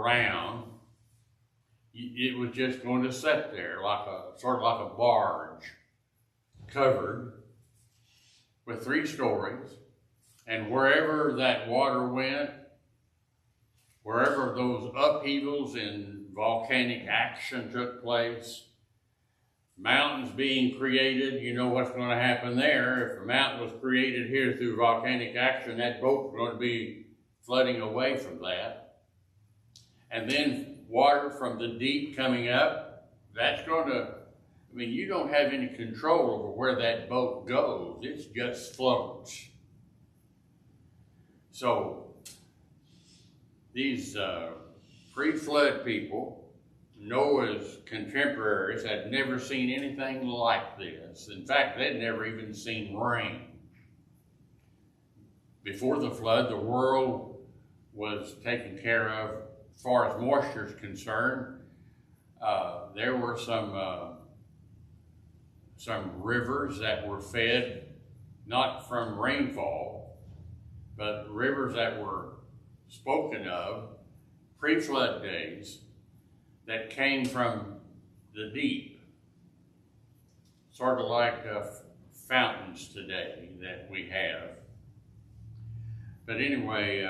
around. It was just going to sit there sort of like a barge, covered with 3 stories, and wherever that water went, wherever those upheavals in volcanic action took place, mountains being created, you know what's going to happen there. If a mountain was created here through volcanic action, that boat's going to be flooding away from that. And then water from the deep coming up, that's going to, I mean, you don't have any control over where that boat goes. It just floats. So these pre-flood people, Noah's contemporaries, had never seen anything like this. In fact, they'd never even seen rain. Before the flood, the world was taken care of as far as moisture is concerned. There were some rivers that were fed not from rainfall, but rivers that were spoken of pre-flood days that came from the deep, sort of like fountains today that we have. But anyway,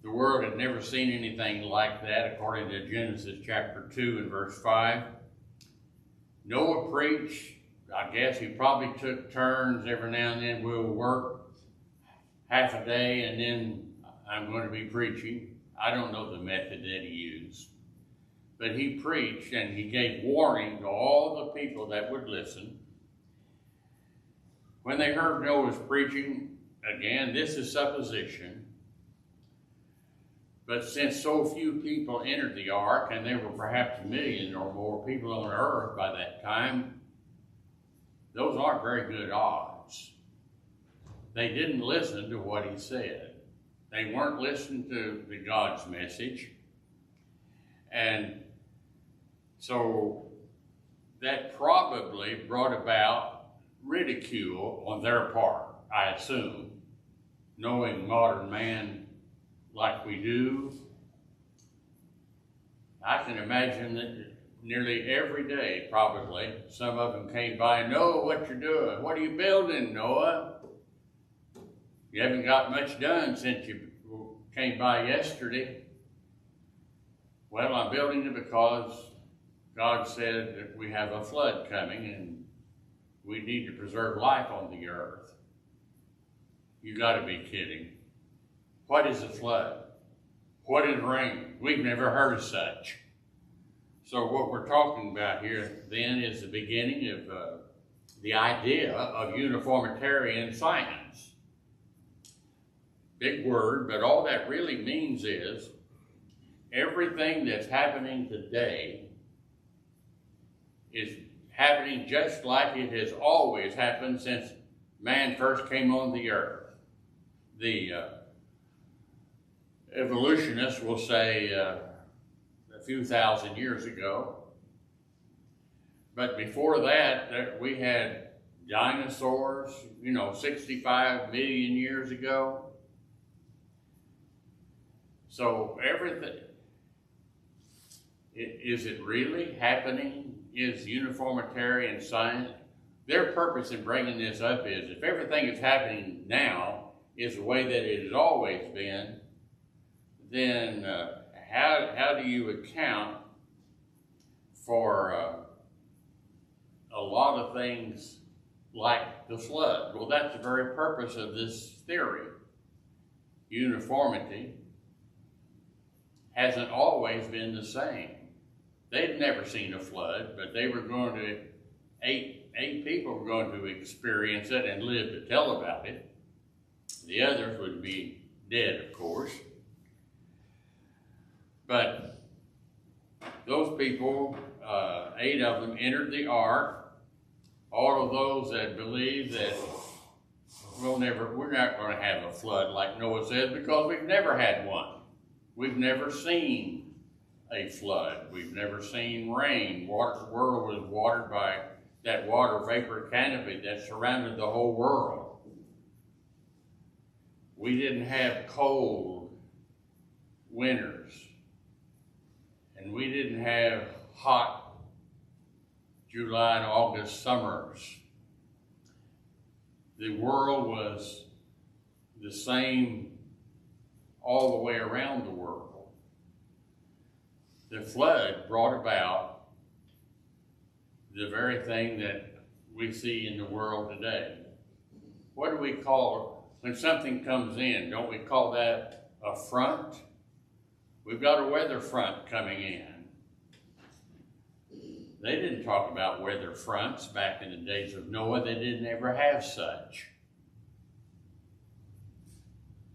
the world had never seen anything like that, according to Genesis chapter 2 and verse 5. Noah preached. I guess he probably took turns every now and then. We'll work half a day and then I'm going to be preaching. I don't know the method that he used. But he preached and he gave warning to all the people that would listen. When they heard Noah's preaching, again, this is supposition, but since so few people entered the ark, and there were perhaps 1 million or more people on earth by that time, those aren't very good odds. They didn't listen to what he said. They weren't listening to God's message. And so that probably brought about ridicule on their part, I assume, knowing modern man like we do. I can imagine that nearly every day, probably, some of them came by, Noah, what you doing? What are you building, Noah? You haven't got much done since you came by yesterday. Well, I'm building it because God said that we have a flood coming and we need to preserve life on the earth. You got to be kidding. What is a flood? What is rain? We've never heard of such. So what we're talking about here then is the beginning of the idea of uniformitarian science. Big word, but all that really means is everything that's happening today is happening just like it has always happened since man first came on the earth. The evolutionists will say a few thousand years ago. But before that, we had dinosaurs, 65 million years ago. So everything, is it really happening? Is uniformitarian science? Their purpose in bringing this up is if everything is happening now is the way that it has always been, then how do you account for a lot of things like the flood? Well, that's the very purpose of this theory. Uniformity hasn't always been the same. They'd never seen a flood, but they were going to, eight people were going to experience it and live to tell about it. The others would be dead, of course. But those people, 8 of them entered the ark. All of those that believe that we're not going to have a flood like Noah said, because we've never had one. We've never seen a flood. We've never seen rain. The world was watered by that water vapor canopy that surrounded the whole world. We didn't have cold winters and we didn't have hot July and August summers. The world was the same all the way around the world. The flood brought about the very thing that we see in the world today. What do we call, when something comes in, don't we call that a front? We've got a weather front coming in. They didn't talk about weather fronts back in the days of Noah. They didn't ever have such.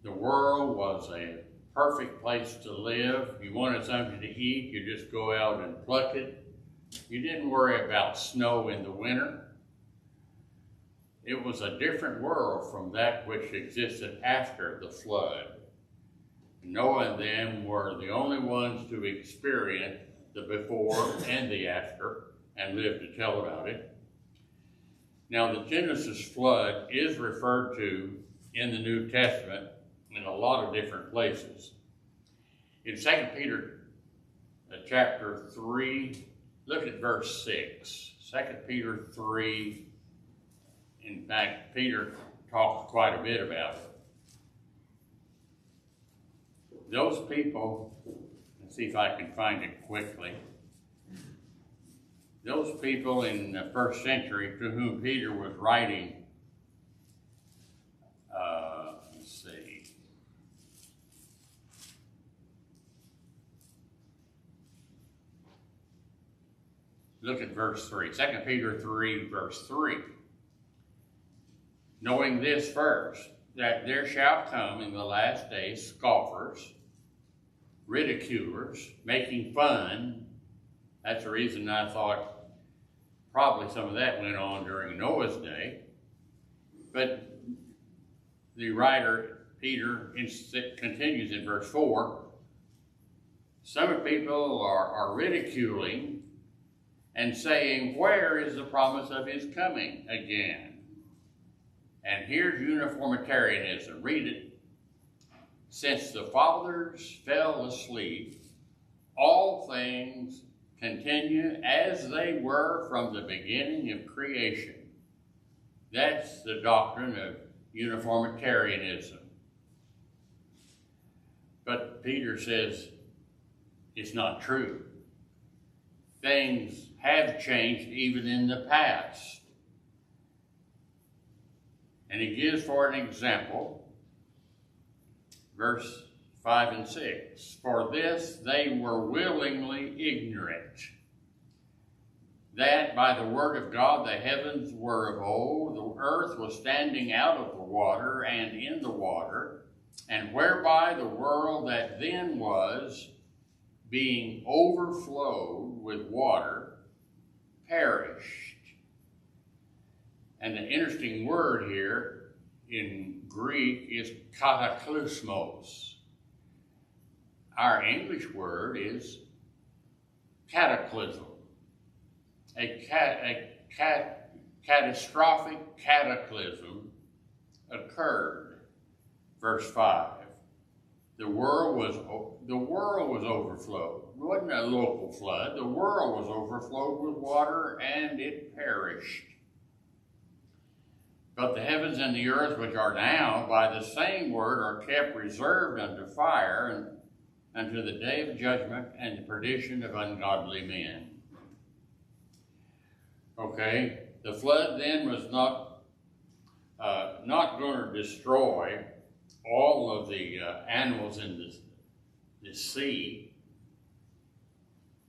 The world was a perfect place to live. You wanted something to eat, you just go out and pluck it. You didn't worry about snow in the winter. It was a different world from that which existed after the flood. Noah and them were the only ones to experience the before and the after, and live to tell about it. Now, the Genesis flood is referred to in the New Testament in a lot of different places. In 2 Peter chapter 3, look at verse 6. 2 Peter 3, in fact, Peter talks quite a bit about it. Those people, let's see if I can find it quickly. Those people in the first century to whom Peter was writing, let's see. Look at verse 3, 2 Peter 3, verse 3. Knowing this first, that there shall come in the last days scoffers, ridiculers, making fun. That's the reason I thought probably some of that went on during Noah's day. But the writer, Peter, continues in verse 4. Some people are ridiculing and saying, where is the promise of his coming again? And here's uniformitarianism. Read it. Since the fathers fell asleep, all things continue as they were from the beginning of creation. That's the doctrine of uniformitarianism. But Peter says it's not true. Things have changed even in the past. And he gives for an example, verse 5 and 6. For this they were willingly ignorant, that by the word of God the heavens were of old, the earth was standing out of the water and in the water, and whereby the world that then was, being overflowed with water, perished. And the interesting word here in Greek is kataklysmos. Our English word is cataclysm. A catastrophic cataclysm occurred. Verse 5. The world was overflowed. It wasn't a local flood. The world was overflowed with water, and it perished. But the heavens and the earth, which are now, by the same word, are kept reserved unto fire, and unto the day of judgment and the perdition of ungodly men. Okay, the flood then was not going to destroy all of the animals in the sea,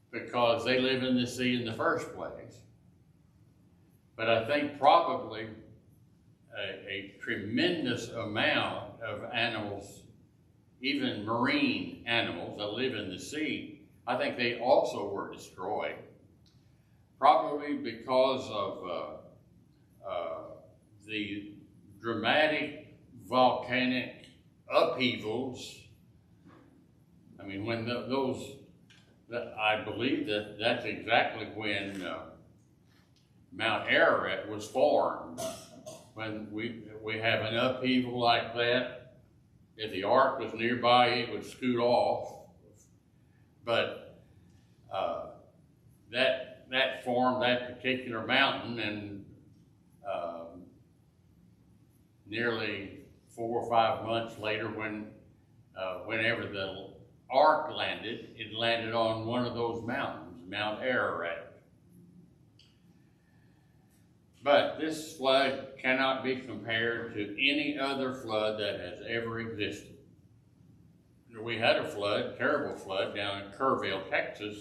because they live in the sea in the first place. But I think probably a tremendous amount of animals, even marine animals that live in the sea, I think they also were destroyed. Probably because of the dramatic volcanic upheavals. I mean, when I believe that's exactly when Mount Ararat was formed. When we have an upheaval like that, if the ark was nearby, it would scoot off. But stormed that particular mountain, and nearly 4 or 5 months later, whenever the ark landed, it landed on one of those mountains, Mount Ararat. But this flood cannot be compared to any other flood that has ever existed. We had a flood, terrible flood, down in Kerrville, Texas,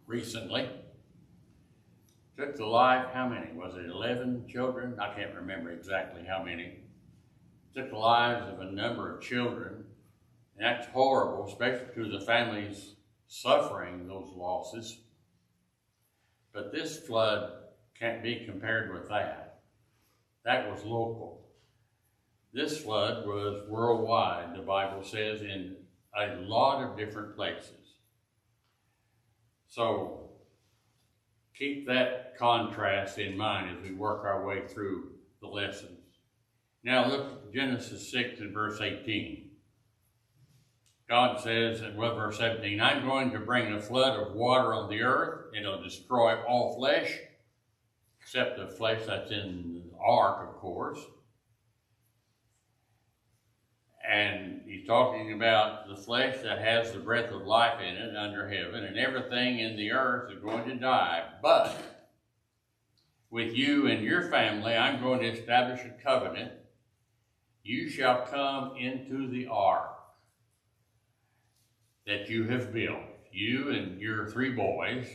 recently. Took the life, how many? Was it 11 children? I can't remember exactly how many. Took the lives of a number of children. And that's horrible, especially to the families suffering those losses. But this flood can't be compared with that. That was local. This flood was worldwide, the Bible says, in a lot of different places. So keep that contrast in mind as we work our way through the lessons. Now look at Genesis 6 and verse 18. God says, verse 17, I'm going to bring a flood of water on the earth. It'll destroy all flesh, except the flesh that's in the ark, of course. And he's talking about the flesh that has the breath of life in it under heaven, and everything in the earth is going to die. But with you and your family, I'm going to establish a covenant. You shall come into the ark that you have built, you and your 3 boys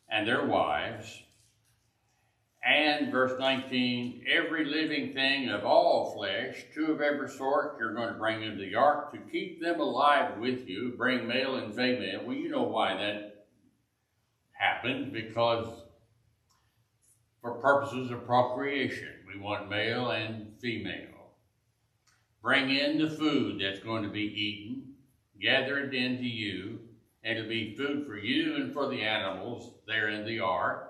and their wives. And verse 19, every living thing of all flesh, 2 of every sort, you're going to bring into the ark to keep them alive with you. Bring male and female. Well, you know why that happened, because for purposes of procreation, we want male and female. Bring in the food that's going to be eaten, gather it into you, and it'll be food for you and for the animals there in the ark.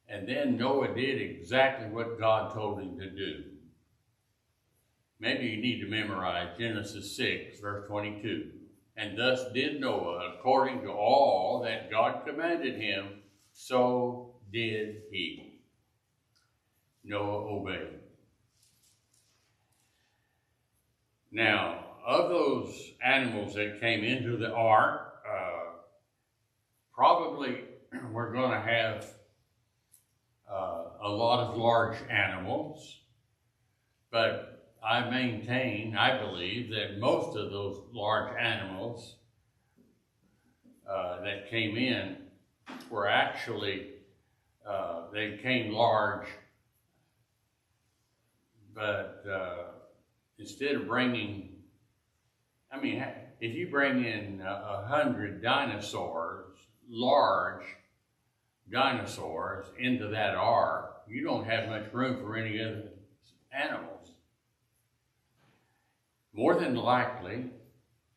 And then Noah did exactly what God told him to do. Maybe you need to memorize Genesis 6, verse 22. And thus did Noah, according to all that God commanded him, so did he. Noah obeyed. Now, of those animals that came into the ark, probably we're going to have a lot of large animals, but I believe that most of those large animals that came in were actually, they came large, but instead of bringing, if you bring in 100 dinosaurs, large dinosaurs, into that ark, you don't have much room for any other animals. More than likely,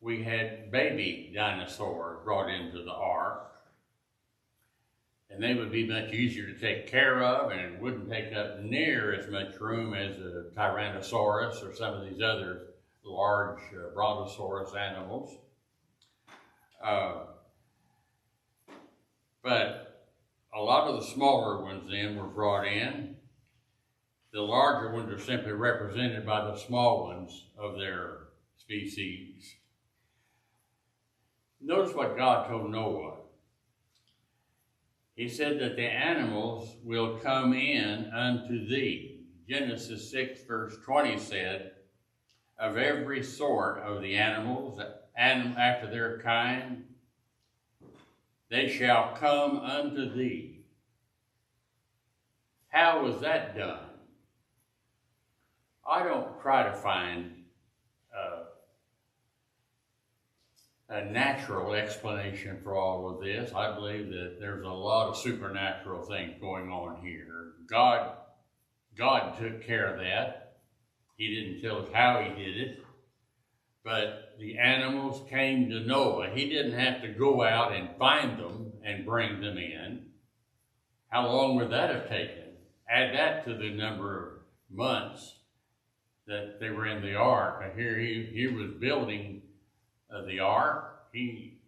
we had baby dinosaurs brought into the ark, and they would be much easier to take care of, and it wouldn't take up near as much room as a Tyrannosaurus or some of these other large brontosaurus animals. But a lot of the smaller ones then were brought in. The larger ones are simply represented by the small ones of their species. Notice what God told Noah. He said that the animals will come in unto thee. Genesis 6 verse 20 said, of every sort of the animals, after their kind, they shall come unto thee. How was that done? I don't try to find a natural explanation for all of this. I believe that there's a lot of supernatural things going on here. God took care of that. He didn't tell us how he did it, but the animals came to Noah. He didn't have to go out and find them and bring them in. How long would that have taken? Add that to the number of months that they were in the ark. Here he was building the ark. He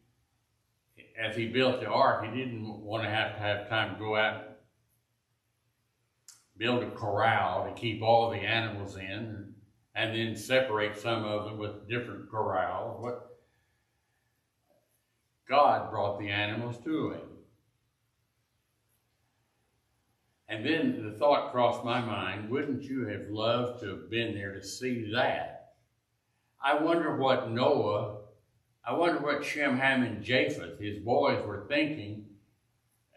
as he built the ark, he didn't want to have time to go out and build a corral to keep all of the animals in and then separate some of them with different corrals. God brought the animals to him. And then the thought crossed my mind, wouldn't you have loved to have been there to see that? I wonder what Shem, Ham, and Japheth, his boys, were thinking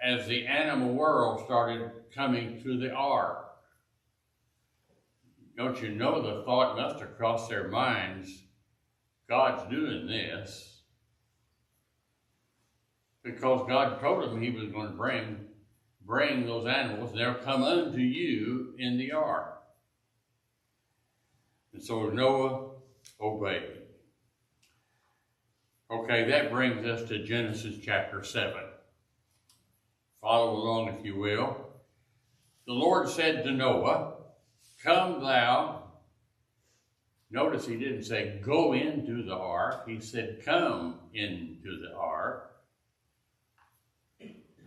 as the animal world started coming to the ark. Don't you know, the thought must have crossed their minds, God's doing this, because God told them he was going to bring those animals, and they'll come unto you in the ark. And so Noah obeyed. Okay, that brings us to Genesis chapter 7. Follow along if you will. The Lord said to Noah, come thou. Notice he didn't say go into the ark. He said come into the ark.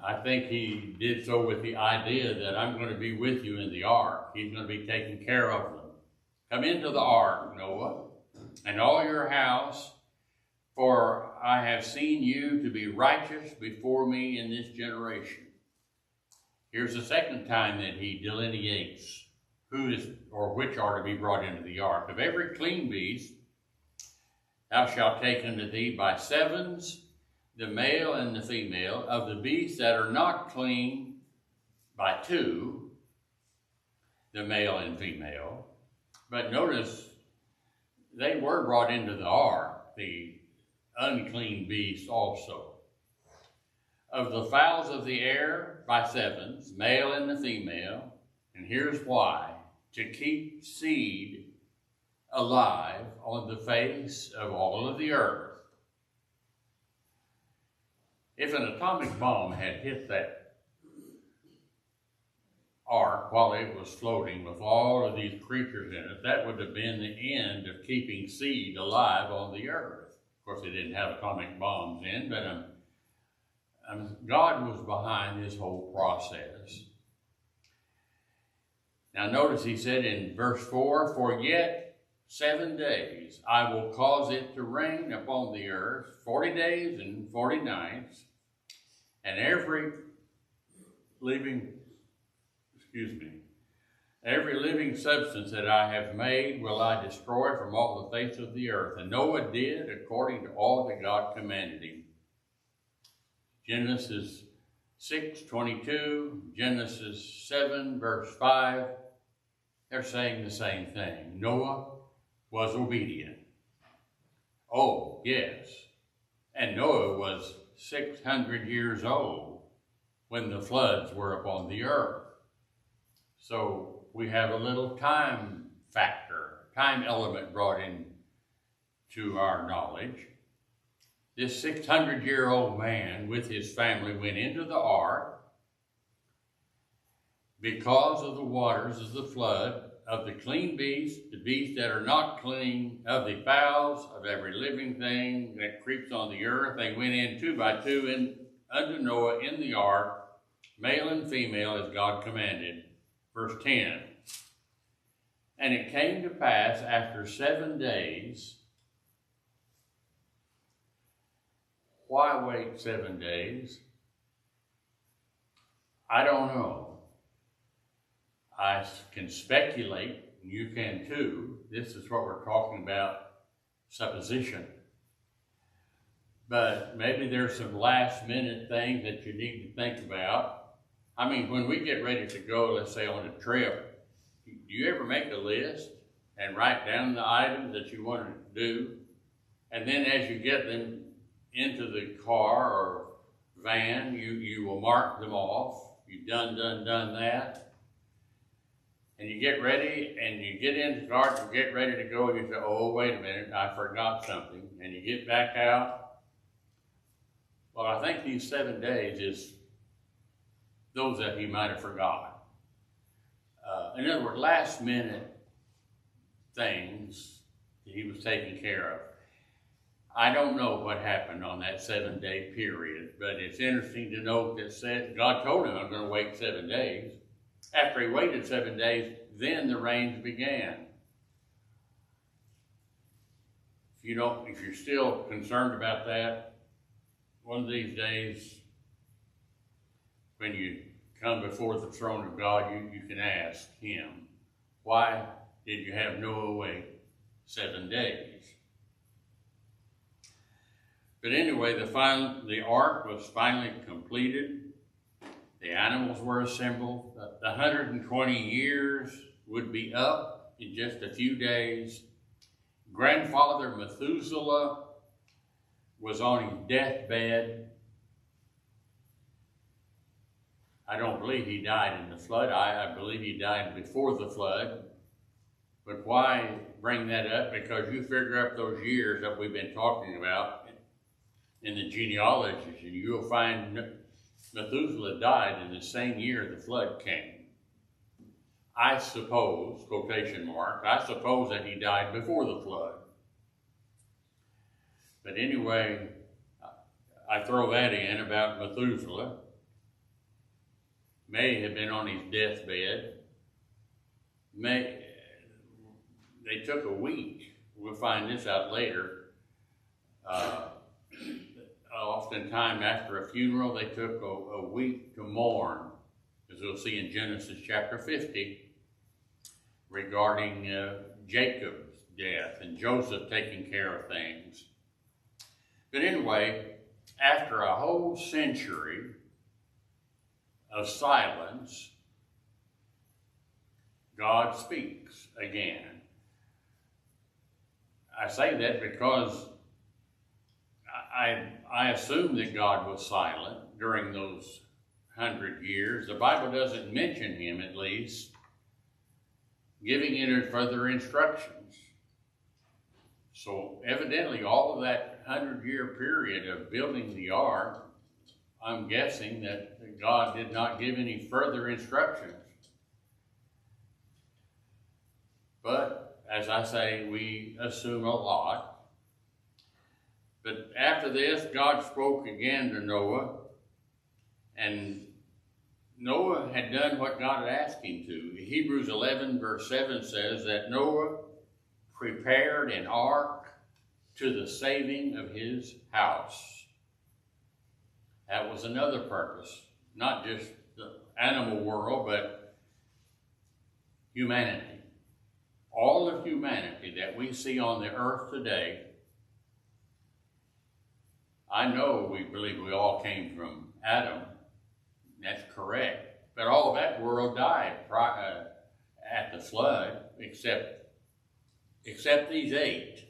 I think he did so with the idea that I'm going to be with you in the ark. He's going to be taking care of them. Come into the ark, Noah, and all your house, for I have seen you to be righteous before me in this generation. Here's the second time that he delineates who is or which are to be brought into the ark. Of every clean beast thou shalt take unto thee by sevens, the male and the female, of the beasts that are not clean by two, the male and female. But notice, they were brought into the ark, the unclean beasts also. Of the fowls of the air by sevens, male and the female, and here's why: to keep seed alive on the face of all of the earth. If an atomic bomb had hit that ark while it was floating with all of these creatures in it, that would have been the end of keeping seed alive on the earth. Of course, they didn't have atomic bombs in, but God was behind this whole process. Now notice he said in verse 4, for yet 7 days I will cause it to rain upon the earth, 40 days and 40 nights, and every living substance that I have made will I destroy from all the face of the earth. And Noah did according to all that God commanded him. Genesis 6:22, Genesis 7, verse 5, they're saying the same thing. Noah was obedient. Oh, yes. And Noah was 600 years old when the floods were upon the earth. So we have a little time factor, time element brought in to our knowledge. This 600-year-old man with his family went into the ark because of the waters of the flood, of the clean beasts, the beasts that are not clean, of the fowls, of every living thing that creeps on the earth. They went in 2 by 2 unto Noah in the ark, male and female, as God commanded. Verse 10. And it came to pass after 7 days. Why wait 7 days? I don't know. I can speculate, you can too. This is what we're talking about, supposition. But maybe there's some last minute things that you need to think about. I mean, when we get ready to go, let's say on a trip, do you ever make a list and write down the items that you want to do? And then as you get them into the car or van, you will mark them off. You've done that. And you get ready, and you get into the car to get ready to go, and you say, oh, wait a minute, I forgot something. And you get back out. Well, I think these 7 days is those that he might have forgotten. In other words, last minute things he was taking care of. I don't know what happened on that 7-day period, but it's interesting to note that God told him, I'm going to wait 7 days. After he waited 7 days, then the rains began. If you're still concerned about that, one of these days, when you come before the throne of God, you can ask him, why did you have Noah wait 7 days? But anyway, the ark was finally completed. The animals were assembled. The 120 years would be up in just a few days. Grandfather Methuselah was on his deathbed. I don't believe he died in the flood. I believe he died before the flood. But why bring that up? Because you figure up those years that we've been talking about in the genealogies, and you'll find Methuselah died in the same year the flood came. I suppose, quotation mark, I suppose that he died before the flood. But anyway, I throw that in about Methuselah. May have been on his deathbed. They took a week. We'll find this out later. Oftentimes after a funeral, they took a week to mourn, as we'll see in Genesis chapter 50, regarding Jacob's death and Joseph taking care of things. But anyway, after a whole century of silence, God speaks again. I say that because I assume that God was silent during those 100 years. The Bible doesn't mention him, at least, giving any further instructions. So evidently all of that 100-year period of building the ark, I'm guessing that God did not give any further instructions. But as I say, we assume a lot. But after this, God spoke again to Noah, and Noah had done what God had asked him to. Hebrews 11 verse 7 says that Noah prepared an ark to the saving of his house. That was another purpose, not just the animal world, but humanity. All of humanity that we see on the earth today, I know we believe we all came from Adam. That's correct. But all of that world died at the flood, except these 8.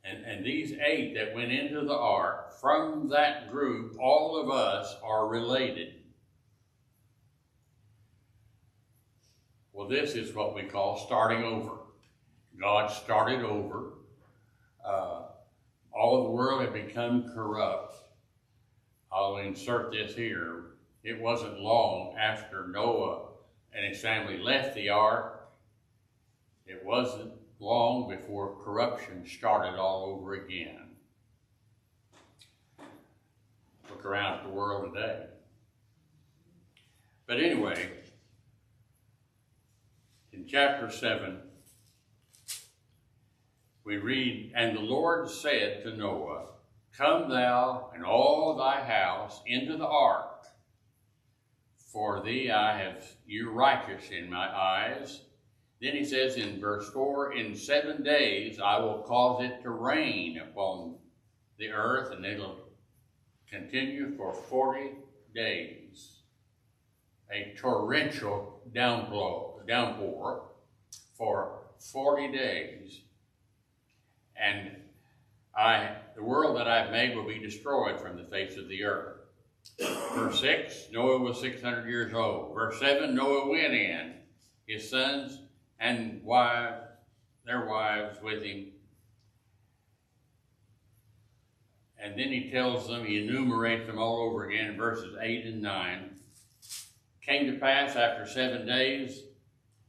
And these 8 that went into the ark, from that group, all of us are related. Well, this is what we call starting over. God started over. All of the world had become corrupt. I'll insert this here. It wasn't long after Noah and his family left the ark. It wasn't long before corruption started all over again. Look around at the world today. But anyway, in chapter 7, we read, "And the Lord said to Noah, Come thou and all thy house into the ark, for thee I have you righteous in my eyes." Then he says in verse 4, "In 7 days I will cause it to rain upon the earth, and it'll continue for 40 days. A torrential downpour for 40 days. And the world that I've made will be destroyed from the face of the earth." Verse 6, Noah was 600 years old. Verse 7, Noah went in, his sons and their wives with him. And then he tells them, he enumerates them all over again in verses 8 and 9. "Came to pass after 7 days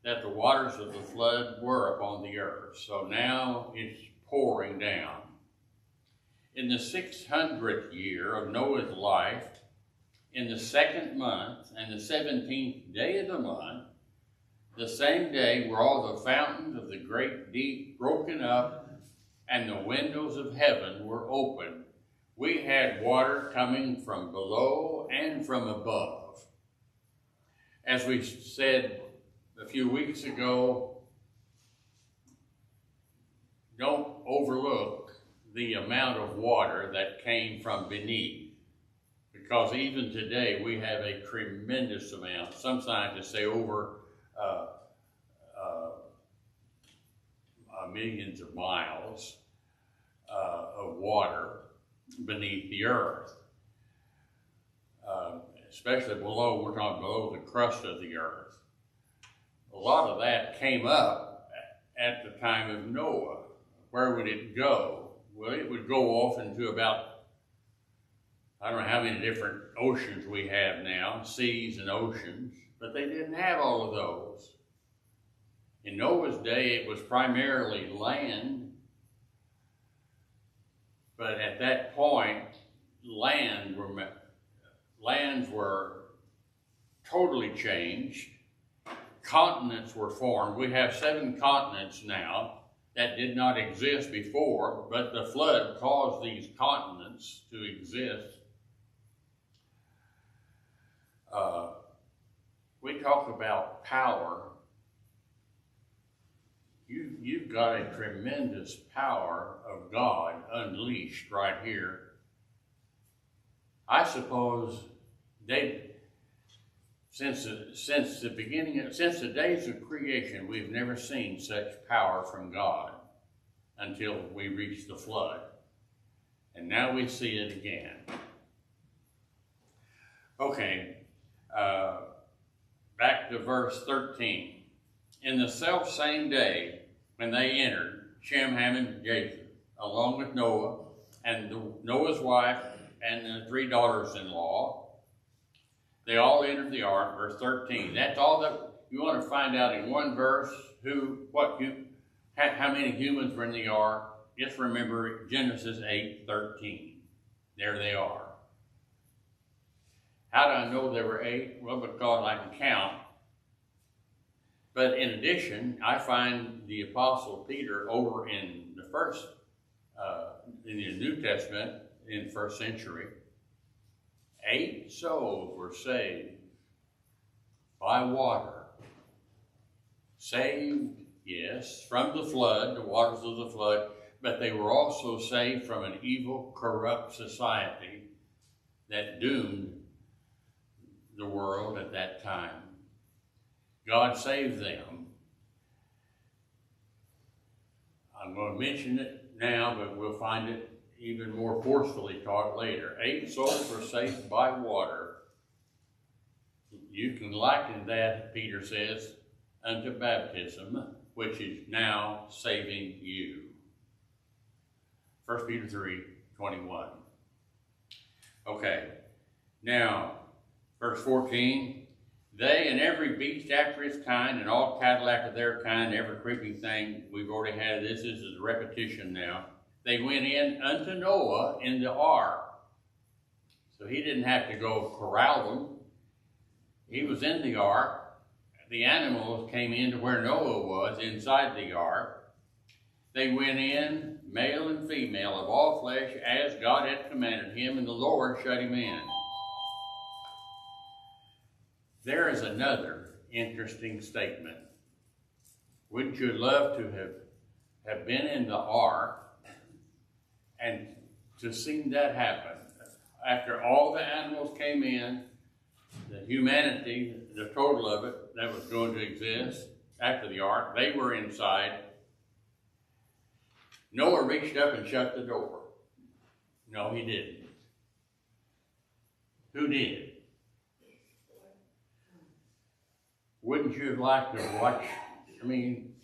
that the waters of the flood were upon the earth." So now it's pouring down. In the 600th year of Noah's life, in the second month and the 17th day of the month, the same day were all the fountains of the great deep broken up, and the windows of heaven were opened. We had water coming from below and from above. As we said a few weeks ago, don't overlook the amount of water that came from beneath, because even today we have a tremendous amount. Some scientists say over millions of miles of water beneath the earth. Especially below, we're talking below the crust of the earth. A lot of that came up at the time of Noah. Where would it go? Well, it would go off into about, I don't know how many different oceans we have now, seas and oceans, but they didn't have all of those. In Noah's day, it was primarily land, but at that point, lands were totally changed. Continents were formed. We have 7 continents now that did not exist before, but the flood caused these continents to exist. We talk about power. You've got a tremendous power of God unleashed right here. I suppose since the days of creation, we've never seen such power from God until we reached the flood. And now we see it again. Okay, back to verse 13. In the self-same day, when they entered, Shem, Ham, and Japheth, along with Noah, and Noah's wife, and the 3 daughters-in-law, they all entered the ark, verse 13. That's all that you want to find out in one verse, how many humans were in the ark. Just remember Genesis 8:13. There they are. How do I know there were 8? Well, because I can count. But in addition, I find the Apostle Peter over in the in the New Testament, in the 1st century, 8 souls were saved by water. Saved, yes, from the flood, the waters of the flood, but they were also saved from an evil, corrupt society that doomed the world at that time. God saved them. I'm going to mention it now, but we'll find it even more forcefully taught later. 8 souls were saved by water. You can liken that, Peter says, unto baptism, which is now saving you. 1 Peter 3:21. Okay, now, verse 14. They and every beast after its kind, and all cattle after their kind, every creeping thing. We've already had this. This is a repetition now. They went in unto Noah in the ark. So he didn't have to go corral them. He was in the ark. The animals came into where Noah was, inside the ark. They went in, male and female, of all flesh, as God had commanded him, and the Lord shut him in. There is another interesting statement. Wouldn't you love to have been in the ark and to see that happen? After all the animals came in, the humanity, the total of it that was going to exist after the ark, they were inside. Noah reached up and shut the door. No, he didn't. Who did? Wouldn't you like to watch? I mean,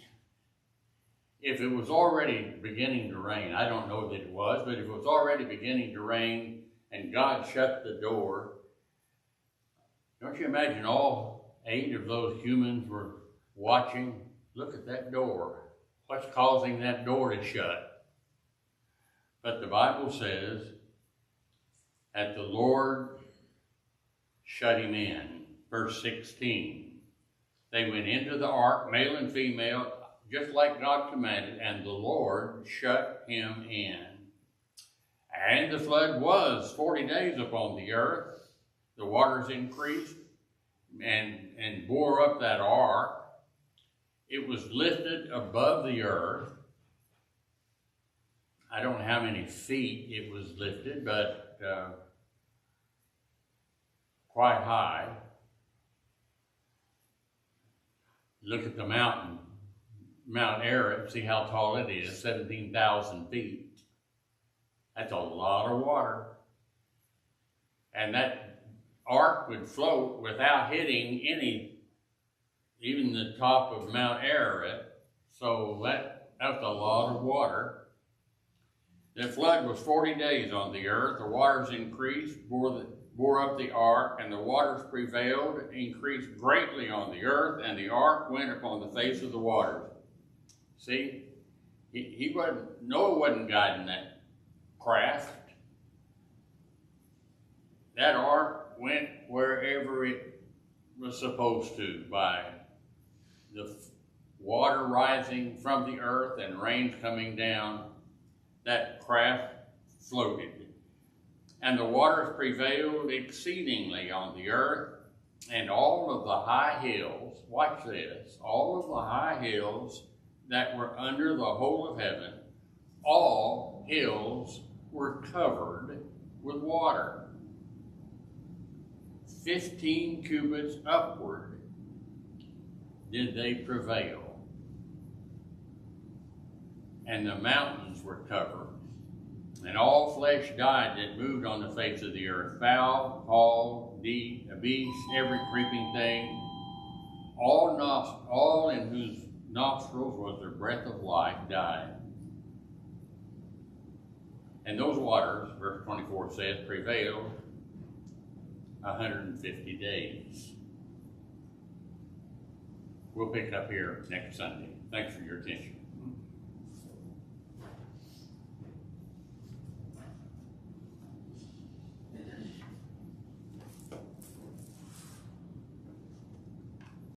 if it was already beginning to rain, I don't know that it was, but if it was already beginning to rain and God shut the door, don't you imagine all 8 of those humans were watching? Look at that door. What's causing that door to shut? But the Bible says that the Lord shut him in. Verse 16. They went into the ark, male and female, just like God commanded, and the Lord shut him in. And the flood was 40 days upon the earth. The waters increased and bore up that ark. It was lifted above the earth. I don't know how many feet it was lifted, but quite high. Look at the mountain, Mount Ararat, see how tall it is, 17,000 feet. That's a lot of water. And that ark would float without hitting even the top of Mount Ararat. So that's a lot of water. The flood was 40 days on the earth. The waters increased, bore up the ark, and the waters prevailed, increased greatly on the earth, and the ark went upon the face of the waters. See, Noah wasn't guiding that craft. That ark went wherever it was supposed to by the water rising from the earth and rain coming down. That craft floated. And the waters prevailed exceedingly on the earth, and all of the high hills, watch this, all of the high hills that were under the whole of heaven, all hills were covered with water. 15 cubits upward did they prevail. And the mountains were covered. And all flesh died that moved on the face of the earth. Fowl, hog, beast, every creeping thing, all in whose nostrils was the breath of life died. And those waters, verse 24 says, prevailed 150 days. We'll pick it up here next Sunday. Thanks for your attention.